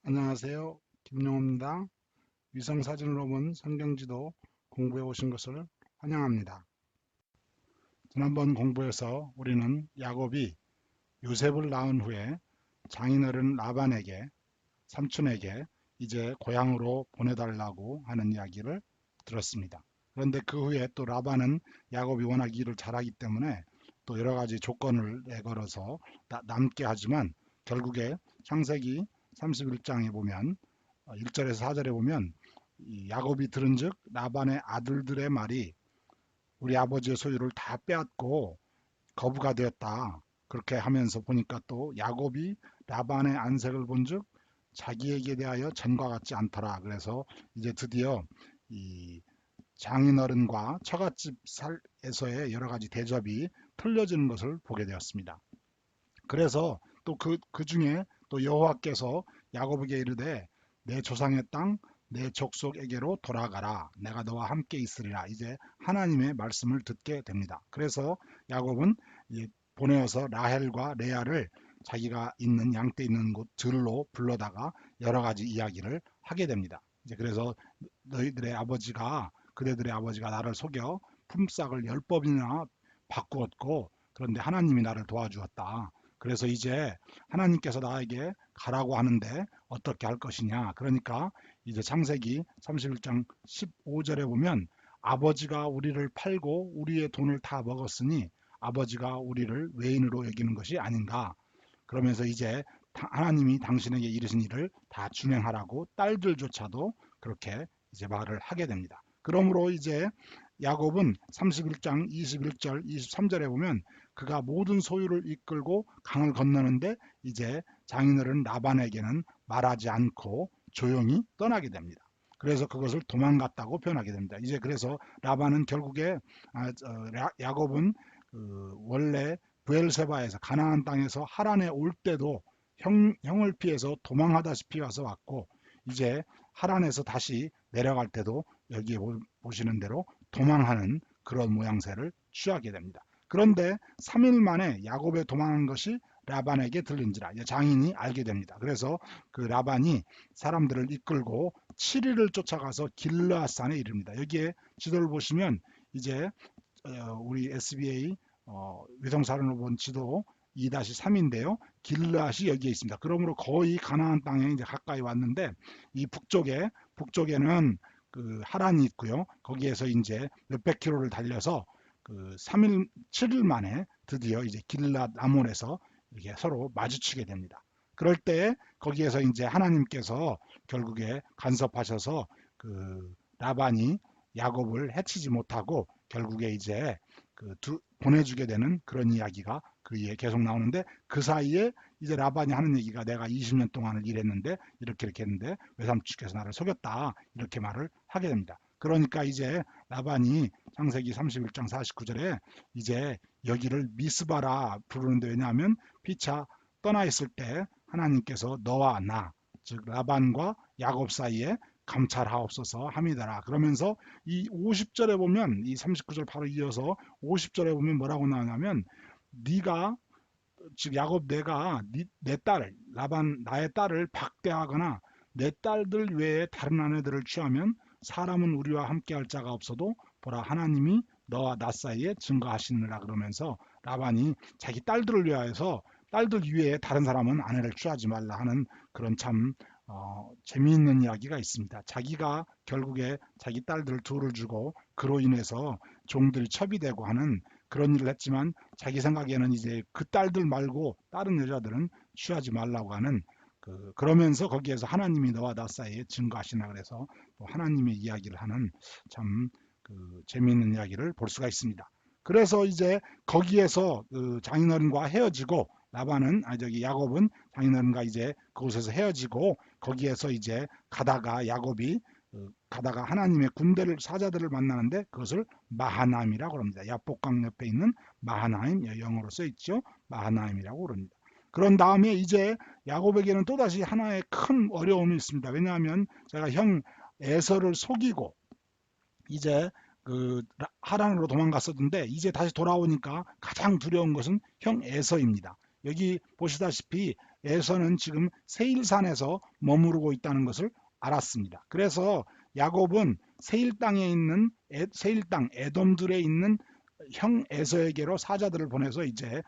안녕하세요. 김용호입니다. 위성사진으로 본 성경지도 공부해 오신 것을 환영합니다. 지난번 공부에서 우리는 야곱이 요셉을 낳은 후에 장인어른 라반에게, 삼촌에게 이제 고향으로 보내달라고 하는 이야기를 들었습니다. 그런데 그 후에 또 라반은 야곱이 워낙 일을 잘하기 때문에 또 여러 가지 조건을 내걸어서 남게 하지만 결국에 창세기 31장에 보면 1절에서 4절에 보면 이 야곱이 들은즉 라반의 아들들의 말이 우리 아버지의 소유를 다 빼앗고 거부가 되었다. 그렇게 하면서 보니까 또 야곱이 라반의 안색을 본즉 자기에게 대하여 전과 같지 않더라. 그래서 이제 드디어 이 장인어른과 처갓집 살에서의 여러 가지 대접이 틀려지는 것을 보게 되었습니다. 그래서 또 그 중에 또 여호와께서 야곱에게 이르되 내 조상의 땅 내 족속에게로 돌아가라. 내가 너와 함께 있으리라. 이제 하나님의 말씀을 듣게 됩니다. 그래서 야곱은 보내어서 라헬과 레아를 자기가 있는 양떼 있는 곳 들로 불러다가 여러 가지 이야기를 하게 됩니다. 이제 그래서 너희들의 아버지가 그대들의 아버지가 나를 속여 품삯을 10번이나 바꾸었고 그런데 하나님이 나를 도와주었다. 그래서 이제 하나님께서 나에게 가라고 하는데 어떻게 할 것이냐. 그러니까 이제 창세기 31장 15절에 보면 아버지가 우리를 팔고 우리의 돈을 다 먹었으니 아버지가 우리를 외인으로 여기는 것이 아닌가. 그러면서 이제 하나님이 당신에게 이르신 일을 다 준행하라고 딸들조차도 그렇게 이제 말을 하게 됩니다. 그러므로 이제 야곱은 31장 21절 23절에 보면 그가 모든 소유를 이끌고 강을 건너는데 이제 장인어른 라반에게는 말하지 않고 조용히 떠나게 됩니다. 그래서 그것을 도망갔다고 표현하게 됩니다. 이제 그래서 라반은 결국에 야곱은 원래 브엘세바에서 가나안 땅에서 하란에 올 때도 형을 피해서 도망하다시피 와서 왔고 이제 하란에서 다시 내려갈 때도 여기에 보시는 대로 도망하는 그런 모양새를 취하게 됩니다. 그런데 3일 만에 야곱의 도망한 것이 라반에게 들린지라 장인이 알게 됩니다. 그래서 그 라반이 사람들을 이끌고 7일을 쫓아가서 길르앗산에 이릅니다. 여기에 지도를 보시면 이제 우리 SBA 위성사진으로 본 지도 2-3인데요. 길르앗이 여기에 있습니다. 그러므로 거의 가나안 땅에 이제 가까이 왔는데 이 북쪽에는 그 하란이 있고요. 거기에서 이제 몇백 킬로를 달려서 그 3일 7일 만에 드디어 이제 길르앗 라몬에서 이렇게 서로 마주치게 됩니다. 그럴 때 거기에서 이제 하나님께서 결국에 간섭하셔서 그 라반이 야곱을 해치지 못하고 결국에 이제 보내주게 되는 그런 이야기가 그 위에 계속 나오는데 그 사이에 이제 라반이 하는 얘기가 내가 20년 동안을 일했는데 이렇게 했는데 외삼촌께서 나를 속였다 이렇게 말을 하게 됩니다. 그러니까 이제 라반이 창세기 31장 49절에 이제 여기를 미스바라 부르는데 왜냐하면 피차 떠나 있을 때 하나님께서 너와 나, 즉 라반과 야곱 사이에 감찰하옵소서 함이더라. 그러면서 이 50절에 보면 이 39절 바로 이어서 50절에 보면 뭐라고 나오냐면 네가 즉 야곱 내가 내 딸 라반 나의 딸을 박대하거나 내 딸들 외에 다른 아내들을 취하면 사람은 우리와 함께할 자가 없어도 보라 하나님이 너와 나 사이에 증거하시느라 그러면서 라반이 자기 딸들을 위하여서 딸들 위에 다른 사람은 아내를 취하지 말라 하는 그런 참 재미있는 이야기가 있습니다. 자기가 결국에 자기 딸들 둘을 주고 그로 인해서 종들이 첩이되고 하는 그런 일을 했지만 자기 생각에는 이제 그 딸들 말고 다른 여자들은 취하지 말라고 하는 그러면서 거기에서 하나님이 너와 나 사이에 증거하시나 그래서 또 하나님의 이야기를 하는 참 재미있는 이야기를 볼 수가 있습니다. 그래서 이제 거기에서 장인어른과 헤어지고 라반은 저기 야곱은 장인어른과 이제 그곳에서 헤어지고 거기에서 이제 가다가 야곱이 가다가 하나님의 군대를 사자들을 만나는데 그것을 마하나임이라고 합니다. 야복강 옆에 있는 마하나임 영어로 써 있죠. 마하나임이라고 그럽니다. 그런 다음에 이제 야곱에게는 또다시 하나의 큰 어려움이 있습니다. 왜냐하면 제가 형 에서를 속이고 이제 하란으로 도망갔었는데 이제 다시 돌아오니까 가장 두려운 것은 형 에서입니다. 여기 보시다시피 에서는 지금 세일산에서 머무르고 있다는 것을 알았습니다. 그래서 야곱은 세일 땅에 있는 세일 땅 에돔들에 있는 형 에서에게로 사자들을 보내서 이제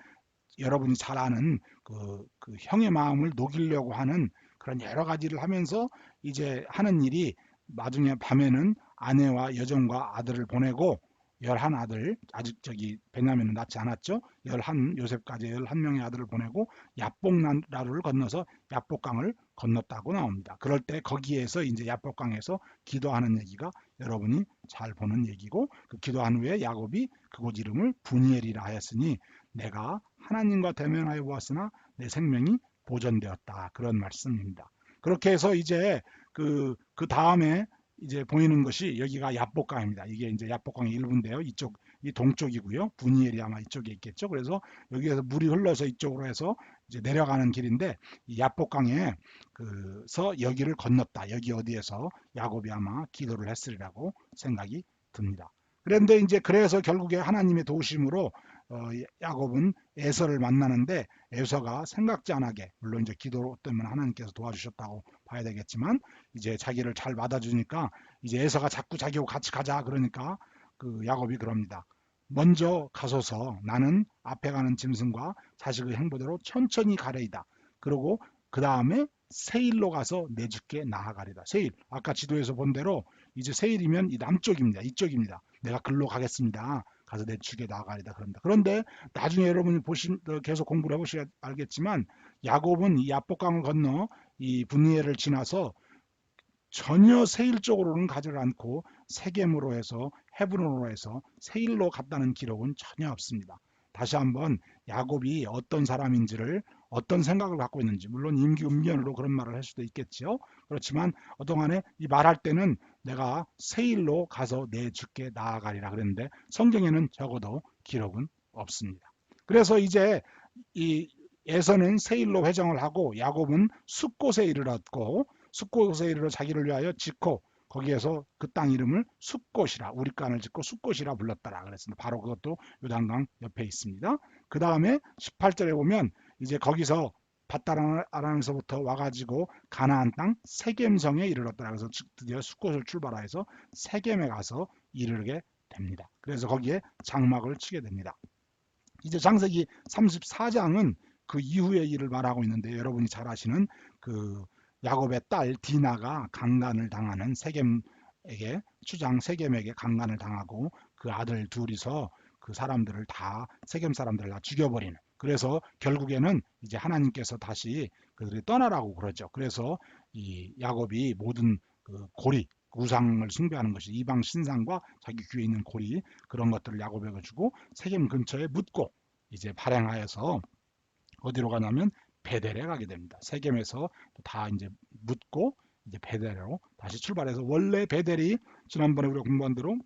여러분이 잘 아는 그 형의 마음을 녹이려고 하는 그런 여러 가지를 하면서 이제 하는 일이 나중에 밤에는 아내와 여종과 아들을 보내고 11아들, 아직 저기 베냐민은 낳지 않았죠. 11 요셉까지 11명의 아들을 보내고 야복나루를 건너서 야복강을 건넜다고 나옵니다. 그럴 때 거기에서 이제 야복강에서 기도하는 얘기가 여러분이 잘 보는 얘기고, 그 기도한 후에 야곱이 그곳 이름을 분이엘이라 하였으니 내가 하나님과 대면하여 보았으나 내 생명이 보존되었다, 그런 말씀입니다. 그렇게 해서 이제 그 다음에 이제 보이는 것이 여기가 야복강입니다. 이게 이제 야복강의 일부인데요. 이쪽 이 동쪽이고요. 분이엘이 아마 이쪽에 있겠죠. 그래서 여기에서 물이 흘러서 이쪽으로 해서 이제 내려가는 길인데, 이 야복강에 그서 여기를 건넜다. 여기 어디에서 야곱이 아마 기도를 했으리라고 생각이 듭니다. 그런데 이제 그래서 결국에 하나님의 도우심으로 야곱은 에서를 만나는데, 에서가 생각지 않게, 물론 이제 기도 때문에 하나님께서 도와주셨다고 봐야 되겠지만, 이제 자기를 잘 받아주니까 이제 에서가 자꾸 자기하고 같이 가자 그러니까 그 야곱이 그럽니다. 먼저 가소서, 나는 앞에 가는 짐승과 자식의 행보대로 천천히 가려이다. 그러고 그 다음에 세일로 가서 내 주께 나아가리다. 세일, 아까 지도에서 본 대로 이제 세일이면 이 남쪽입니다. 이쪽입니다. 내가 글로 가겠습니다. 가서 내 주께 나아가리다 그럽니다. 그런데 나중에 여러분이 계속 공부를 해보셔야 알겠지만, 야곱은 이 야복강을 건너 이 분이엘을 지나서 전혀 세일 쪽으로는 가지를 않고 세겜으로 해서 헤브론으로 해서 세일로 갔다는 기록은 전혀 없습니다. 다시 한번 야곱이 어떤 사람인지를, 어떤 생각을 갖고 있는지, 물론 임기응변으로 그런 말을 할 수도 있겠지요. 그렇지만 어떠간에 이 말할 때는 내가 세일로 가서 내 주께 나아가리라 그랬는데 성경에는 적어도 기록은 없습니다. 그래서 이제 이 에서는 세일로 회정을 하고 야곱은 숫곳에 이르렀고, 숫곳에 이르러 자기를 위하여 짓고 거기에서 그 땅 이름을 숫곳이라, 우리간을 짓고 숫곳이라 불렀더라 그랬습니다. 바로 그것도 요단강 옆에 있습니다. 그 다음에 18절에 보면 이제 거기서 밧다라에서부터 와가지고 가나안 땅 세겜성에 이르렀더라. 그래서 드디어 숫곳을 출발하여서 세겜에 가서 이르게 됩니다. 그래서 거기에 장막을 치게 됩니다. 이제 창세기 34장은 그 이후의 일을 말하고 있는데, 여러분이 잘 아시는 그 야곱의 딸 디나가 강간을 당하는, 세겜에게, 추장 세겜에게 강간을 당하고 그 아들 둘이서 그 사람들을 다, 세겜 사람들을 다 죽여버리는, 그래서 결국에는 이제 하나님께서 다시 그들이 떠나라고 그러죠. 그래서 이 야곱이 모든 그 고리, 우상을 숭배하는 것이 이방 신상과 자기 귀에 있는 고리, 그런 것들을 야곱에게 주고 세겜 근처에 묻고 이제 발행하여서 어디로 가냐면 베델에 가게 됩니다. 세겜에서 다 이제 묻고 이제 베델로 다시 출발해서, 원래 베델이 지난번에 우리가 공부한 대로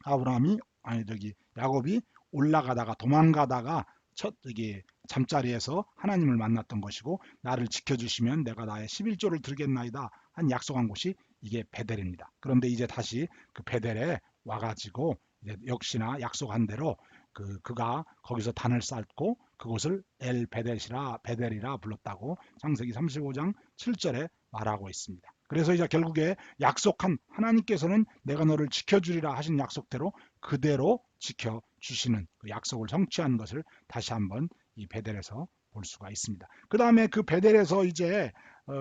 아브라함이, 아니 저기 야곱이 올라가다가 도망가다가 첫 여기 잠자리에서 하나님을 만났던 것이고, 나를 지켜주시면 내가 나의 11조를 드리겠나이다 한 약속한 곳이 이게 베델입니다. 그런데 이제 다시 그 베델에 와가지고 이제 역시나 약속한 대로 그가 거기서 단을 쌓고 그곳을 엘 베델이라 불렀다고 창세기 35장 7절에 말하고 있습니다. 그래서 이제 결국에 약속한, 하나님께서는 내가 너를 지켜주리라 하신 약속대로 그대로 지켜주시는 그 약속을 성취한 것을 다시 한번 이 베델에서 볼 수가 있습니다. 그 다음에 그 베델에서 이제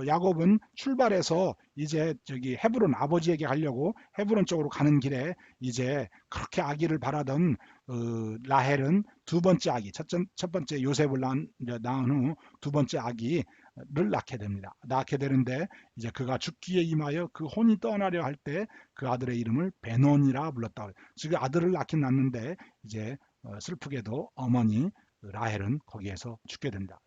야곱은 출발해서 이제 저기 헤브론, 아버지에게 가려고 헤브론 쪽으로 가는 길에 이제 그렇게 아기를 바라던 라헬은 두 번째 아기, 첫 번째 요셉을 낳은 후 두 번째 아기를 낳게 됩니다. 낳게 되는데 이제 그가 죽기에 임하여 그 혼이 떠나려 할 때 그 아들의 이름을 베논이라 불렀다. 지금 아들을 낳긴 낳는데 이제 슬프게도 어머니 라헬은 거기에서 죽게 됩니다.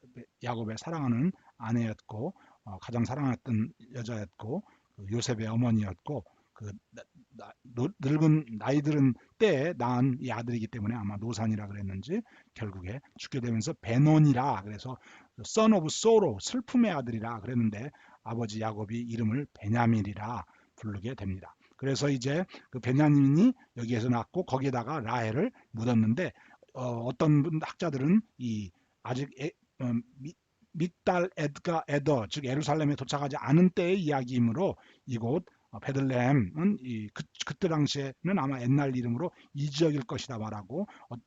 야곱의 사랑하는 아내였고 가장 사랑했던 여자였고 요셉의 어머니였고, 그 늙은 나이 들은 때에 낳은 이 아들이기 때문에 아마 노산이라 그랬는지 결국에 죽게 되면서 베논이라, 그래서 son of sorrow, 슬픔의 아들이라 그랬는데 아버지 야곱이 이름을 베냐민이라 부르게 됩니다. 그래서 이제 그 베냐민이 여기에서 낳고 거기에다가 라헬을 묻었는데 어떤 학자들은 이 아직 믹달 에드가 에더, 즉 예루살렘에 도착하지 않은 때의 이야기이므로 이곳 베들레헴은 그때 당시에는 아마 옛날 이름으로 이 지역일 것이다 말하고,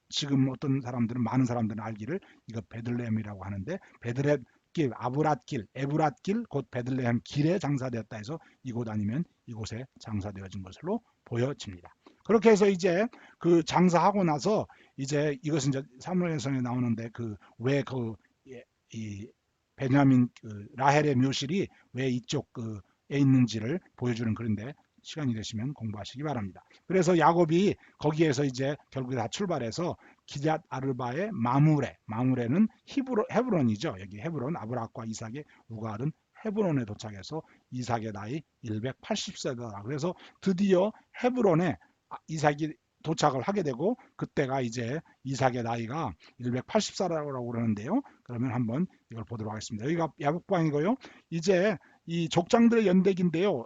지금 어떤 사람들은, 많은 사람들은 알기를 이거 베들레헴이라고 하는데, 베들레헴 길, 아브랏길, 에브랏길, 곧 베들레헴 길에 장사되었다 해서 이곳 아니면 이곳에 장사되어진 것으로 보여집니다. 그렇게 해서 이제 그 장사하고 나서 이제 이것은 이제 사무엘서에 나오는데, 그 왜 이 베냐민 라헬의 묘실이 왜 이쪽 에 있는지를 보여주는 그런데, 시간이 되시면 공부하시기 바랍니다. 그래서 야곱이 거기에서 이제 결국에 다 출발해서 기럇 아르바의 마무레는 헤브론이죠. 여기 헤브론, 아브라함과 이삭의 우가른 헤브론에 도착해서 이삭의 나이 180세다. 그래서 드디어 헤브론에 이삭이 도착을 하게 되고, 그때가 이제 이삭의 나이가 180세라고 그러는데요. 그러면 한번 이걸 보도록 하겠습니다. 여기가 야복방이고요. 이제 이 족장들의 연대기인데요.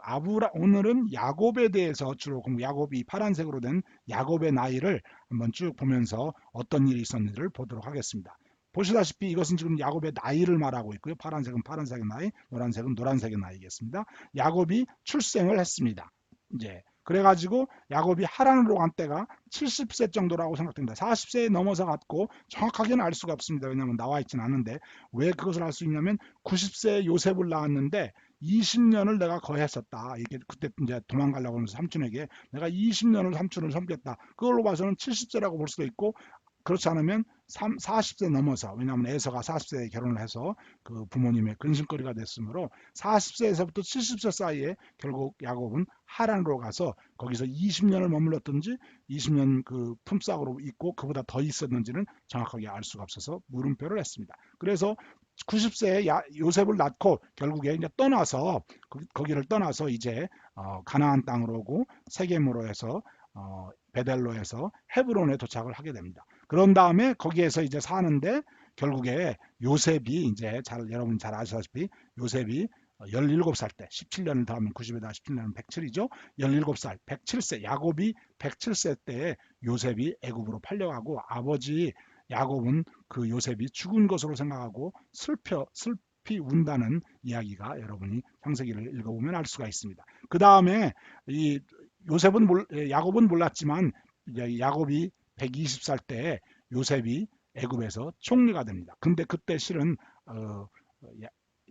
오늘은 야곱에 대해서 주로 야곱이 파란색으로 된 야곱의 나이를 한번 쭉 보면서 어떤 일이 있었는지를 보도록 하겠습니다. 보시다시피 이것은 지금 야곱의 나이를 말하고 있고요. 파란색은 파란색의 나이, 노란색은 노란색의 나이겠습니다. 야곱이 출생을 했습니다. 이제 그래가지고 야곱이 하란으로 간 때가 70세 정도라고 생각됩니다. 40세에 넘어서 갔고 정확하게는 알 수가 없습니다. 왜냐하면 나와 있지는 않은데, 왜 그것을 알 수 있냐면 90세에 요셉을 낳았는데 20년을 내가 거했었다. 이게 그때 이제 도망가려고 하면서 삼촌에게 내가 20년을 삼촌을 섬겼다. 그걸로 봐서는 70세라고 볼 수도 있고, 그렇지 않으면 40세 넘어서, 왜냐하면 에서가 40세에 결혼을 해서 그 부모님의 근심거리가 됐으므로 40세에서부터 70세 사이에 결국 야곱은 하란으로 가서 거기서 20년을 머물렀든지 20년 그 품삯으로 있고 그보다 더 있었는지는 정확하게 알 수가 없어서 물음표를 했습니다. 그래서 90세에 요셉을 낳고 결국에 이제 떠나서 거기를 떠나서 이제 가나안 땅으로 오고 세겜으로 해서 베델로 해서 헤브론에 도착을 하게 됩니다. 그런 다음에 거기에서 이제 사는데, 결국에 요셉이 이제 여러분 잘 아시다시피 요셉이 17살 때, 17년을 더하면 90에다 17년은 107이죠. 17살, 107세, 야곱이 107세 때에 요셉이 애굽으로 팔려가고, 아버지 야곱은 그 요셉이 죽은 것으로 생각하고 슬피 운다는 이야기가 여러분이 창세기를 읽어보면 알 수가 있습니다. 그 다음에 이 야곱은 몰랐지만 야곱이 120살 때에 요셉이 애굽에서 총리가 됩니다. 근데 그때 실은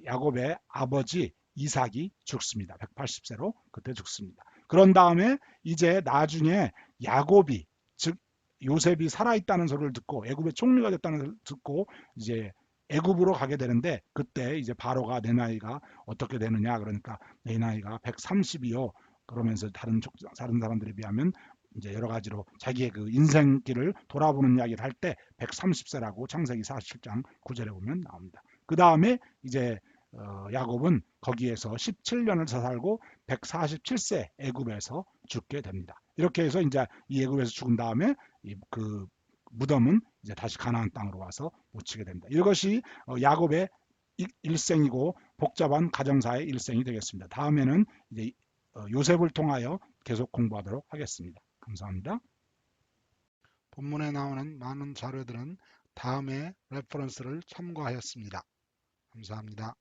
야곱의 아버지 이삭이 죽습니다. 180세로 그때 죽습니다. 그런 다음에 이제 나중에 야곱이, 즉 요셉이 살아있다는 소리를 듣고 애굽의 총리가 됐다는 소리를 듣고 이제 애굽으로 가게 되는데, 그때 이제 바로가 내 나이가 어떻게 되느냐, 그러니까 내 나이가 130이요. 그러면서 다른 사람들에 비하면 이제 여러 가지로 자기의 그 인생길을 돌아보는 이야기를 할 때 130세라고 창세기 47장 9절에 보면 나옵니다. 그 다음에 이제 야곱은 거기에서 17년을 더 살고 147세 애굽에서 죽게 됩니다. 이렇게 해서 이제 이 애굽에서 죽은 다음에 그 무덤은 이제 다시 가나안 땅으로 와서 묻히게 됩니다. 이것이 야곱의 일생이고 복잡한 가정사의 일생이 되겠습니다. 다음에는 이제 요셉을 통하여 계속 공부하도록 하겠습니다. 감사합니다. 본문에 나오는 많은 자료들은 다음에 레퍼런스를 참고하였습니다. 감사합니다.